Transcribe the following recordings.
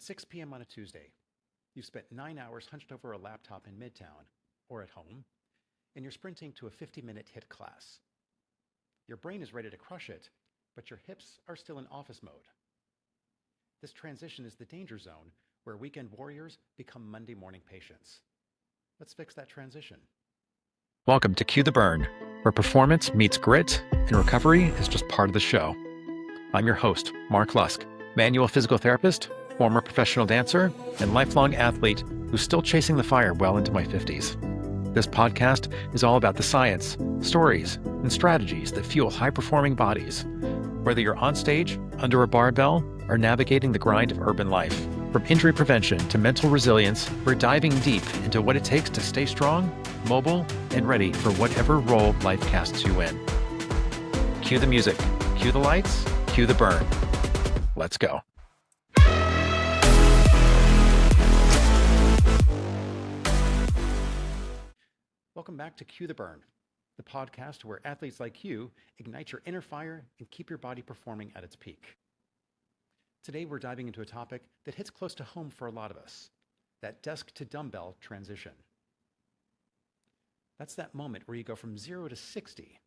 It's 6 p.m. on a Tuesday. You've spent 9 hours hunched over a laptop in Midtown, or at home, and you're sprinting to a 50-minute HIIT class. Your brain is ready to crush it, but your hips are still in office mode. This transition is the danger zone where weekend warriors become Monday morning patients. Let's fix that transition. Welcome to Cue the Burn, where performance meets grit and recovery is just part of the show. I'm your host, Mark Lusk, manual physical therapist, former professional dancer, and lifelong athlete who's still chasing the fire well into my 50s. This podcast is all about the science, stories, and strategies that fuel high-performing bodies. Whether you're on stage, under a barbell, or navigating the grind of urban life, from injury prevention to mental resilience, we're diving deep into what it takes to stay strong, mobile, and ready for whatever role life casts you in. Cue the music, cue the lights, cue the burn. Let's go. Welcome back to Cue the Burn, the podcast where athletes like you ignite your inner fire and keep your body performing at its peak. Today we're diving into a topic that hits close to home for a lot of us, that desk-to-dumbbell transition. That's that moment where you go from 0 to 60,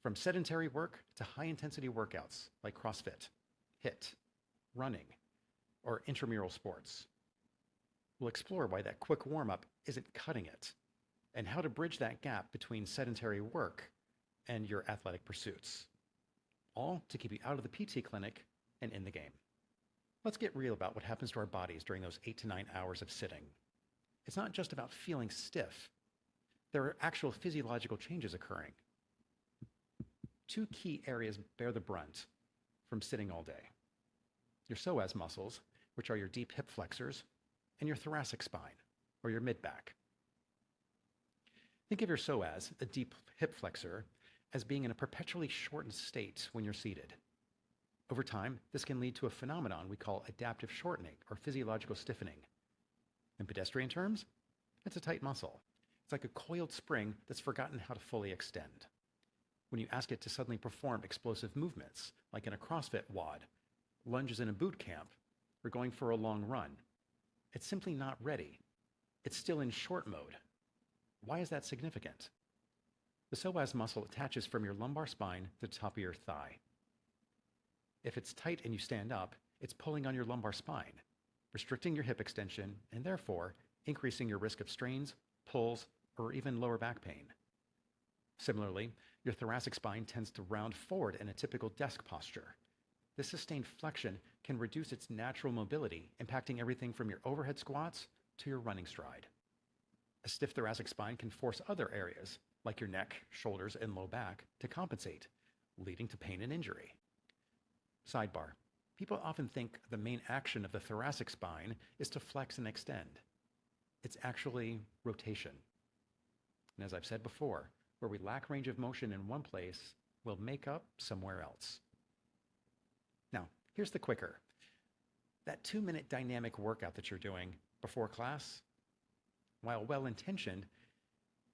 from sedentary work to high-intensity workouts like CrossFit, HIIT, running, or intramural sports. We'll explore why that quick warm-up isn't cutting it, and how to bridge that gap between sedentary work and your athletic pursuits, all to keep you out of the PT clinic and in the game. Let's get real about what happens to our bodies during those 8 to 9 hours of sitting. It's not just about feeling stiff. There are actual physiological changes occurring. Two key areas bear the brunt from sitting all day: your psoas muscles, which are your deep hip flexors, and your thoracic spine, or your mid-back. Think of your psoas, the deep hip flexor, as being in a perpetually shortened state when you're seated. Over time, this can lead to a phenomenon we call adaptive shortening or physiological stiffening. In pedestrian terms, it's a tight muscle. It's like a coiled spring that's forgotten how to fully extend. When you ask it to suddenly perform explosive movements, like in a CrossFit WOD, lunges in a boot camp, or going for a long run, it's simply not ready. It's still in short mode. Why is that significant? The psoas muscle attaches from your lumbar spine to the top of your thigh. If it's tight and you stand up, it's pulling on your lumbar spine, restricting your hip extension and therefore increasing your risk of strains, pulls, or even lower back pain. Similarly, your thoracic spine tends to round forward in a typical desk posture. This sustained flexion can reduce its natural mobility, impacting everything from your overhead squats to your running stride. A stiff thoracic spine can force other areas, like your neck, shoulders, and low back, to compensate, leading to pain and injury. Sidebar: people often think the main action of the thoracic spine is to flex and extend. It's actually rotation. And as I've said before, where we lack range of motion in one place, we'll make up somewhere else. Now, here's the quicker. That 2-minute dynamic workout that you're doing before class, while well-intentioned,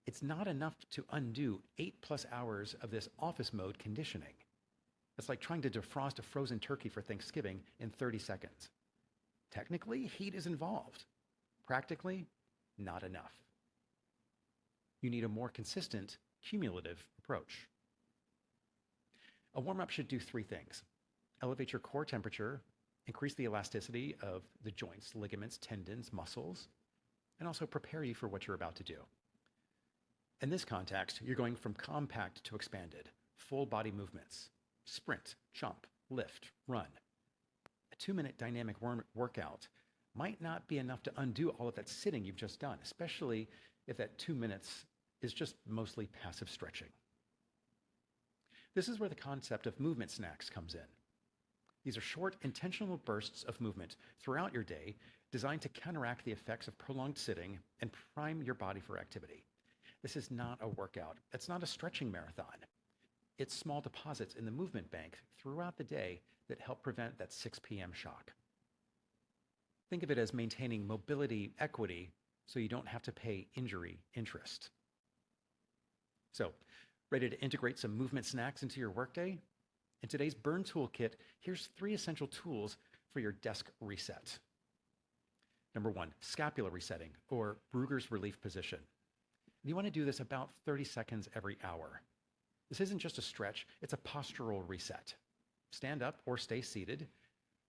it's not enough to undo 8+ hours of this office mode conditioning. It's like trying to defrost a frozen turkey for Thanksgiving in 30 seconds. Technically, heat is involved. Practically, not enough. You need a more consistent, cumulative approach. A warm-up should do 3 things: elevate your core temperature, increase the elasticity of the joints, ligaments, tendons, muscles, and also prepare you for what you're about to do. In this context, you're going from compact to expanded, full body movements: sprint, jump, lift, run. A 2-minute dynamic workout might not be enough to undo all of that sitting you've just done, especially if that 2 minutes is just mostly passive stretching. This is where the concept of movement snacks comes in. These are short, intentional bursts of movement throughout your day designed to counteract the effects of prolonged sitting and prime your body for activity. This is not a workout. It's not a stretching marathon. It's small deposits in the movement bank throughout the day that help prevent that 6 p.m. shock. Think of it as maintaining mobility equity so you don't have to pay injury interest. So, ready to integrate some movement snacks into your workday? In today's Burn Toolkit, here's 3 essential tools for your desk reset. Number 1, scapular resetting, or Brugger's relief position. You want to do this about 30 seconds every hour. This isn't just a stretch, it's a postural reset. Stand up or stay seated.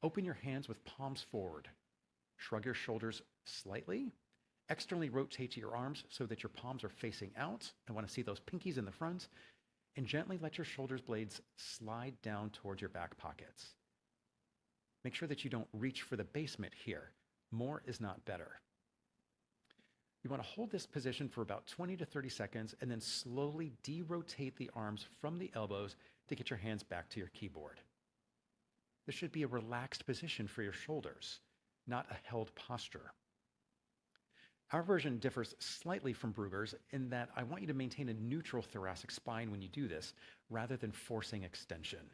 Open your hands with palms forward. Shrug your shoulders slightly. Externally rotate your arms so that your palms are facing out. I want to see those pinkies in the front. And gently let your shoulder blades slide down towards your back pockets. Make sure that you don't reach for the basement here. More is not better. You want to hold this position for about 20 to 30 seconds and then slowly derotate the arms from the elbows to get your hands back to your keyboard. This should be a relaxed position for your shoulders, not a held posture. Our version differs slightly from Brugger's in that I want you to maintain a neutral thoracic spine when you do this, rather than forcing extension.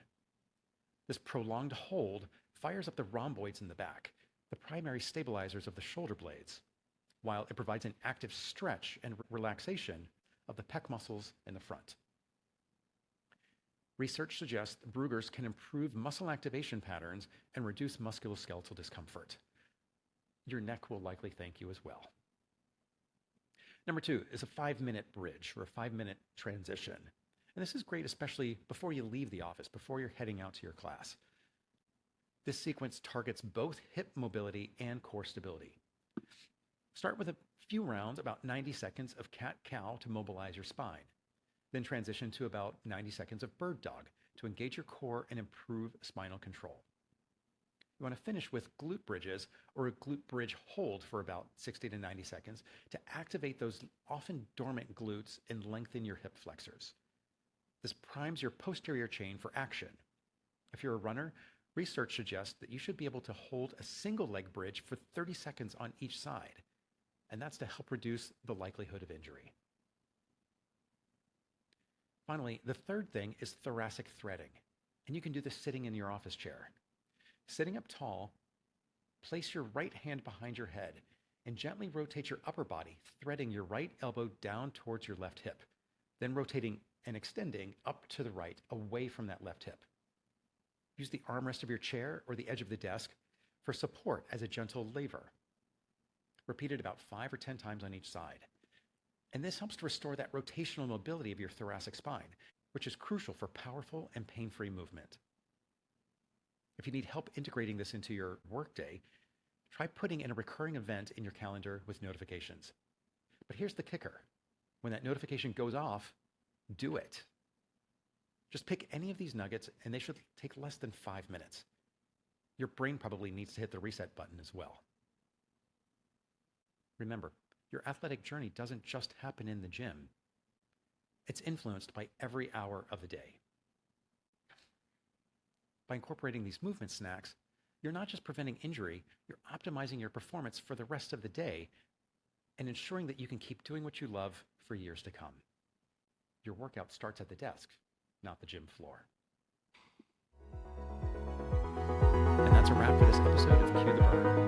This prolonged hold fires up the rhomboids in the back, the primary stabilizers of the shoulder blades, while it provides an active stretch and relaxation of the pec muscles in the front. Research suggests Brugger's can improve muscle activation patterns and reduce musculoskeletal discomfort. Your neck will likely thank you as well. Number 2 is a 5-minute bridge, or a 5-minute transition. And this is great, especially before you leave the office, before you're heading out to your class. This sequence targets both hip mobility and core stability. Start with a few rounds, about 90 seconds of cat-cow to mobilize your spine. Then transition to about 90 seconds of bird dog to engage your core and improve spinal control. You want to finish with glute bridges or a glute bridge hold for about 60 to 90 seconds to activate those often dormant glutes and lengthen your hip flexors. This primes your posterior chain for action. If you're a runner, research suggests that you should be able to hold a single leg bridge for 30 seconds on each side, and that's to help reduce the likelihood of injury. Finally, the third thing is thoracic threading, and you can do this sitting in your office chair. Sitting up tall, place your right hand behind your head and gently rotate your upper body, threading your right elbow down towards your left hip, then rotating and extending up to the right, away from that left hip. Use the armrest of your chair or the edge of the desk for support as a gentle lever. Repeat it about 5 or 10 times on each side. And this helps to restore that rotational mobility of your thoracic spine, which is crucial for powerful and pain-free movement. If you need help integrating this into your workday, try putting in a recurring event in your calendar with notifications. But here's the kicker. When that notification goes off, do it. Just pick any of these nuggets and they should take less than 5 minutes. Your brain probably needs to hit the reset button as well. Remember, your athletic journey doesn't just happen in the gym. It's influenced by every hour of the day. By incorporating these movement snacks, you're not just preventing injury, you're optimizing your performance for the rest of the day and ensuring that you can keep doing what you love for years to come. Your workout starts at the desk, not the gym floor. And that's a wrap for this episode of Cue the Burn.